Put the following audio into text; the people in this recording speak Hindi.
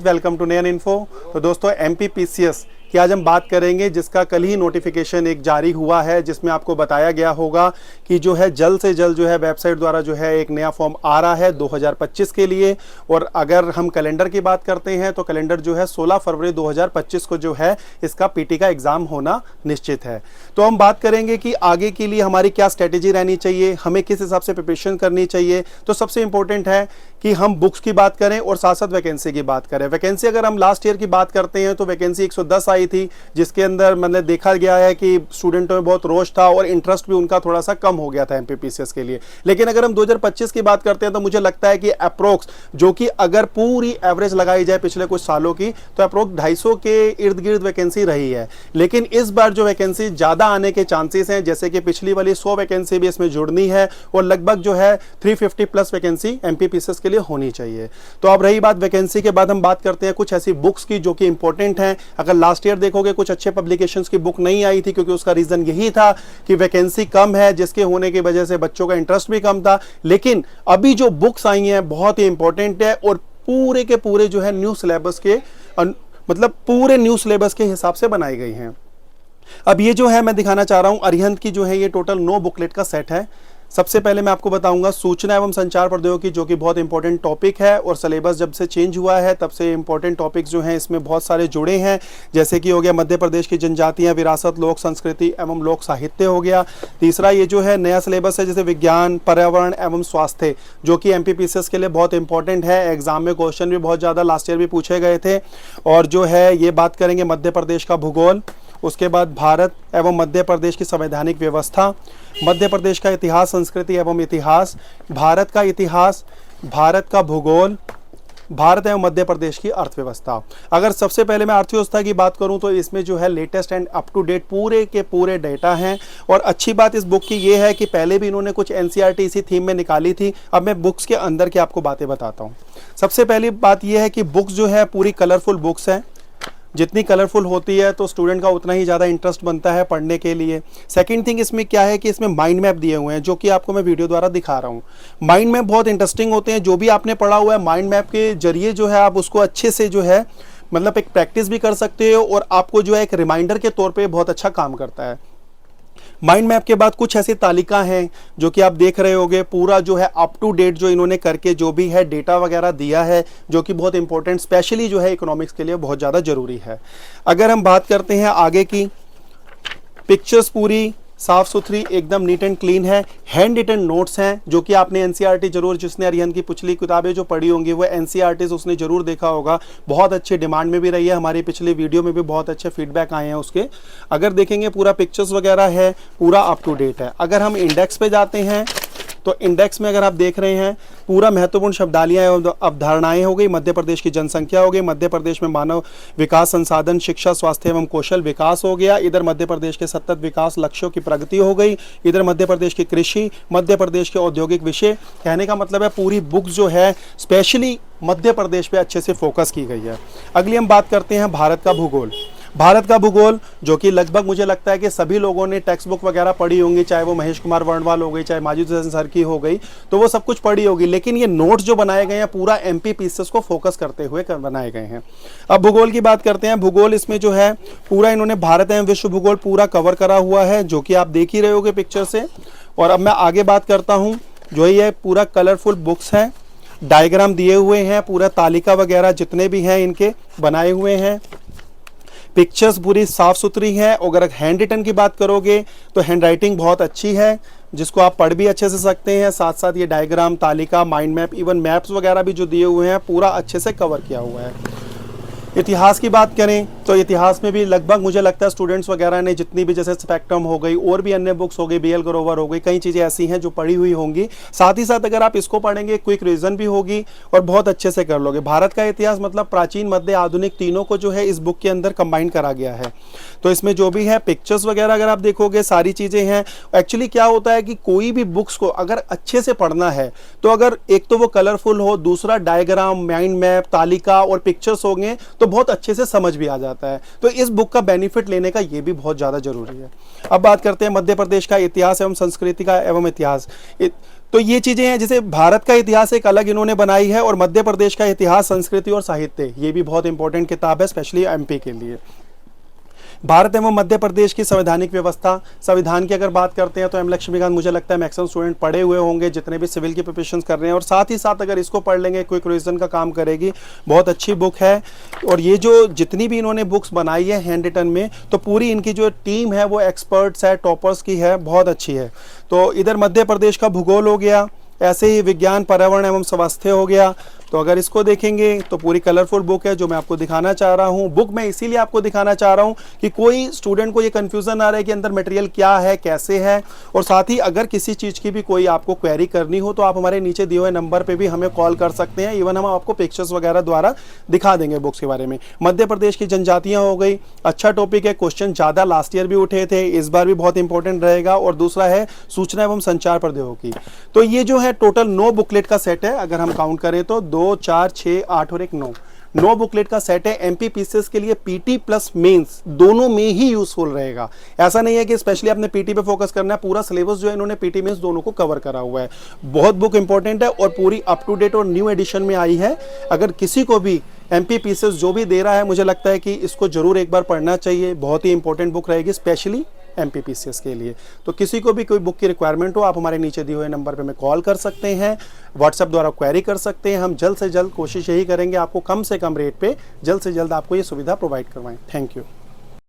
Welcome to Nayan info. तो दोस्तों MPPCS की आज हम बात करेंगे, जिसका कल ही नोटिफिकेशन एक जारी हुआ है, जिसमें आपको बताया गया होगा कि जो है जल्द से जल्द जो है वेबसाइट द्वारा जो है एक नया फॉर्म आ रहा है 2025 के लिए। और अगर हम कैलेंडर की बात करते हैं तो कैलेंडर जो है 16 फरवरी 2025 को जो है इसका PT का एग्जाम होना निश्चित है। तो हम बात करेंगे कि आगे के लिए हमारी क्या स्ट्रेटेजी रहनी चाहिए, हमें किस हिसाब से प्रिपरेशन करनी चाहिए। तो सबसे इंपॉर्टेंट है कि हम बुक्स की बात करें और साथ साथ वैकेंसी की बात करें। वैकेंसी अगर हम लास्ट ईयर की बात करते हैं तो वैकेंसी 110 आई थी, जिसके अंदर मतलब देखा गया है कि स्टूडेंटों में बहुत रोष था और इंटरेस्ट भी उनका थोड़ा सा कम हो गया था MPPCS के लिए। लेकिन अगर हम 2025 की बात करते हैं तो मुझे लगता है कि अप्रोक्स जो कि अगर पूरी एवरेज लगाई जाए पिछले कुछ सालों की तो अप्रोक्स 250 के इर्द गिर्द वैकेंसी रही है। लेकिन इस बार जो वैकेंसी ज़्यादा आने के चांसेस हैं, जैसे कि पिछली वाली 100 वैकेंसी भी इसमें जुड़नी है और लगभग जो है 350 प्लस वैकेंसी MPPCS के लिए होनी चाहिए। तो अब रही बात वैकेंसी के बाद हम बात करते हैं कुछ ऐसी बुक्स की जो कि इंपॉर्टेंट हैं। अगर लास्ट ईयर देखोगे कुछ अच्छे पब्लिकेशंस की बुक नहीं आई थी, क्योंकि उसका रीजन यही था कि वैकेंसी कम है, जिसके होने की वजह से बच्चों का इंटरेस्ट भी कम था। लेकिन अभी जो बुक्स आई हैं बहुत ही इंपॉर्टेंट है और पूरे के पूरे जो है न्यू सिलेबस के मतलब पूरे न्यू सिलेबस के हिसाब से बनाई गई हैं। अब ये जो है मैं दिखाना चाह रहा हूं अरिहंत की जो है ये टोटल 9 बुकलेट का सेट है। सबसे पहले मैं आपको बताऊंगा सूचना एवं संचार प्रौद्योगिकी, जो कि बहुत इंपॉर्टेंट टॉपिक है और सिलेबस जब से चेंज हुआ है तब से इंपॉर्टेंट टॉपिक्स जो हैं इसमें बहुत सारे जुड़े हैं। जैसे कि हो गया मध्य प्रदेश की जनजातियां, विरासत, लोक संस्कृति एवं लोक साहित्य हो गया। तीसरा ये जो है नया सिलेबस है जैसे विज्ञान, पर्यावरण एवं स्वास्थ्य, जो कि MPPCS के लिए बहुत इंपॉर्टेंट है। एग्जाम में क्वेश्चन भी बहुत ज़्यादा लास्ट ईयर भी पूछे गए थे। और जो है ये बात करेंगे मध्य प्रदेश का भूगोल, उसके बाद भारत एवं मध्य प्रदेश की संवैधानिक व्यवस्था, मध्य प्रदेश का इतिहास, संस्कृति एवं इतिहास, भारत का इतिहास, भारत का भूगोल, भारत एवं मध्य प्रदेश की अर्थव्यवस्था। अगर सबसे पहले मैं अर्थव्यवस्था की बात करूं तो इसमें जो है latest and up to date पूरे के पूरे डेटा हैं। और अच्छी बात इस बुक की ये है कि पहले भी इन्होंने कुछ NCERT इसी थीम में निकाली थी। अब मैं बुक्स के अंदर की आपको बातें बताता हूँ। सबसे पहली बात यह है कि बुक्स जो है पूरी कलरफुल बुक्स हैं। जितनी कलरफुल होती है तो स्टूडेंट का उतना ही ज़्यादा इंटरेस्ट बनता है पढ़ने के लिए। सेकंड थिंग इसमें क्या है कि इसमें माइंड मैप दिए हुए हैं, जो कि आपको मैं वीडियो द्वारा दिखा रहा हूँ। माइंड मैप बहुत इंटरेस्टिंग होते हैं। जो भी आपने पढ़ा हुआ है माइंड मैप के जरिए जो है आप उसको अच्छे से जो है मतलब एक प्रैक्टिस भी कर सकते हो और आपको जो है एक रिमाइंडर के तौर पर बहुत अच्छा काम करता है। माइंड मैप के बाद कुछ ऐसी तालिका हैं जो कि आप देख रहे होंगे, पूरा जो है अप टू डेट जो इन्होंने करके जो भी है डेटा वगैरह दिया है, जो कि बहुत इंपॉर्टेंट स्पेशली जो है इकोनॉमिक्स के लिए बहुत ज़्यादा ज़रूरी है। अगर हम बात करते हैं आगे की, पिक्चर्स पूरी साफ सुथरी एकदम नीट एंड क्लीन है। हैंड रिटन नोट्स हैं जो कि आपने NCERT जरूर, जिसने अरिहंत की पिछली किताबें जो पढ़ी होंगी वो NCERT उसने जरूर देखा होगा। बहुत अच्छी डिमांड में भी रही है, हमारी पिछली वीडियो में भी बहुत अच्छे फीडबैक आए हैं उसके। अगर देखेंगे पूरा पिक्चर्स वगैरह है, पूरा अप टू डेट है। अगर हम इंडेक्स पे जाते हैं तो इंडेक्स में अगर आप देख रहे हैं पूरा महत्वपूर्ण शब्दावलियाँ एवं अवधारणाएं हो गई, मध्य प्रदेश की जनसंख्या हो गई, मध्य प्रदेश में मानव विकास, संसाधन, शिक्षा, स्वास्थ्य एवं कौशल विकास हो गया, इधर मध्य प्रदेश के सतत विकास लक्ष्यों की प्रगति हो गई, इधर मध्य प्रदेश की कृषि, मध्य प्रदेश के औद्योगिक विषय। कहने का मतलब है पूरी बुक जो है स्पेशली मध्य प्रदेश पे अच्छे से फोकस की गई है। अगली हम बात करते हैं भारत का भूगोल। भारत का भूगोल जो कि लगभग मुझे लगता है कि सभी लोगों ने टेक्स्ट बुक वगैरह पढ़ी होंगी, चाहे वो महेश कुमार वर्णवाल हो गई, चाहे माजिद हुसैन सर की हो गई, तो वो सब कुछ पढ़ी होगी। लेकिन ये नोट्स जो बनाए गए हैं पूरा MPPCS को फोकस करते हुए बनाए गए हैं। अब भूगोल की बात करते हैं। भूगोल इसमें जो है पूरा इन्होंने भारत एवं विश्व भूगोल पूरा कवर करा हुआ है, जो कि आप देख ही रहे होगे पिक्चर से। और अब मैं आगे बात करता हूँ, जो ये पूरा कलरफुल बुक्स हैं, डायग्राम दिए हुए हैं, पूरा तालिका वगैरह जितने भी हैं इनके बनाए हुए हैं। पिक्चर्स पूरी साफ सुथरी है। अगर हैंड रिटन की बात करोगे तो हैंड राइटिंग बहुत अच्छी है, जिसको आप पढ़ भी अच्छे से सकते हैं। साथ साथ ये डायग्राम, तालिका, माइंड मैप, इवन मैप्स वगैरह भी जो दिए हुए हैं पूरा अच्छे से कवर किया हुआ है। इतिहास की बात करें तो इतिहास में भी लगभग मुझे लगता है स्टूडेंट्स वगैरह ने जितनी भी जैसे स्पेक्ट्रम हो गई और भी अन्य बुक्स हो गई, BL ग्रोवर हो गई, कई चीज़ें ऐसी हैं जो पढ़ी हुई होंगी। साथ ही साथ अगर आप इसको पढ़ेंगे क्विक रिवीजन भी होगी और बहुत अच्छे से कर लोगे। भारत का इतिहास मतलब प्राचीन, मध्य, आधुनिक तीनों को जो है इस बुक के अंदर कंबाइन करा गया है। तो इसमें जो भी है पिक्चर्स वगैरह अगर आप देखोगे सारी चीज़ें हैं। एक्चुअली क्या होता है कि कोई भी बुक्स को अगर अच्छे से पढ़ना है तो अगर एक तो वो कलरफुल हो, दूसरा डायग्राम, माइंड मैप, तालिका और पिक्चर्स होंगे तो बहुत अच्छे से समझ भी आ जाता है। तो इस बुक का बेनिफिट लेने का ये भी बहुत ज़्यादा जरूरी है। अब बात करते हैं मध्य प्रदेश का इतिहास एवं संस्कृति का एवं इतिहास। तो ये चीजें हैं, जैसे भारत का इतिहास एक अलग इन्होंने बनाई है और मध्य प्रदेश का इतिहास, संस्कृति और साहित्य, ये भी बहुत इंपॉर्टेंट किताब है स्पेशली एमपी के लिए। भारत एवं मध्य प्रदेश की संवैधानिक व्यवस्था, संविधान की अगर बात करते हैं तो एम लक्ष्मीकांत मुझे लगता है मैक्सिमम स्टूडेंट पढ़े हुए होंगे जितने भी सिविल की प्रिपरेशन कर रहे हैं, और साथ ही साथ अगर इसको पढ़ लेंगे क्विक रिवीजन का काम करेगी। बहुत अच्छी बुक है। और ये जो जितनी भी इन्होंने बुक्स बनाई है हैंड रिटन में, तो पूरी इनकी जो टीम है वो एक्सपर्ट्स है, टॉपर्स की है, बहुत अच्छी है। तो इधर मध्य प्रदेश का भूगोल हो गया, ऐसे ही विज्ञान, पर्यावरण एवं स्वास्थ्य हो गया। तो अगर इसको देखेंगे तो पूरी कलरफुल बुक है जो मैं आपको दिखाना चाह रहा हूँ। बुक मैं इसीलिए आपको दिखाना चाह रहा हूँ कि कोई स्टूडेंट को ये कंफ्यूजन आ रहा है कि अंदर मटेरियल क्या है, कैसे है। और साथ ही अगर किसी चीज़ की भी कोई आपको क्वेरी करनी हो तो आप हमारे नीचे दिए हुए नंबर पर भी हमें कॉल कर सकते हैं। इवन हम आपको पिक्चर्स वगैरह द्वारा दिखा देंगे बुक्स के बारे में। मध्य प्रदेश की जनजातियाँ हो गई, अच्छा टॉपिक है, क्वेश्चन ज़्यादा लास्ट ईयर भी उठे थे, इस बार भी बहुत इंपॉर्टेंट रहेगा। और दूसरा है सूचना एवं संचार प्रौद्योगिकी। तो ये जो है टोटल 9 बुकलेट का सेट है। अगर हम काउंट करें तो 2, 4, 6, 8 और 1, 9 बुकलेट का सेट है। एमपी पीसीएस के लिए पीटी प्लस मेंस दोनों में ही यूजफुल रहेगा। ऐसा नहीं है कि स्पेशली आपने पीटी पे फोकस करना है, पूरा सिलेबस जो है इन्होंने पीटी मेंस दोनों को कवर करा हुआ है। बहुत बुक इंपॉर्टेंट है और पूरी अप टू डेट और न्यू एडिशन में आई है। अगर किसी को भी एमपी पीसीएस जो भी दे रहा है, मुझे लगता है कि इसको जरूर एक बार पढ़ना चाहिए। बहुत ही इंपॉर्टेंट बुक रहेगी स्पेशली एमपी पीसीएस के लिए। तो किसी को भी कोई बुक की रिक्वायरमेंट हो, आप हमारे नीचे दिए हुए नंबर पे हमें कॉल कर सकते हैं, व्हाट्सएप द्वारा क्वेरी कर सकते हैं। हम जल्द से जल्द कोशिश यही करेंगे आपको कम से कम रेट पे जल्द से जल्द आपको ये सुविधा प्रोवाइड करवाएं। Thank you.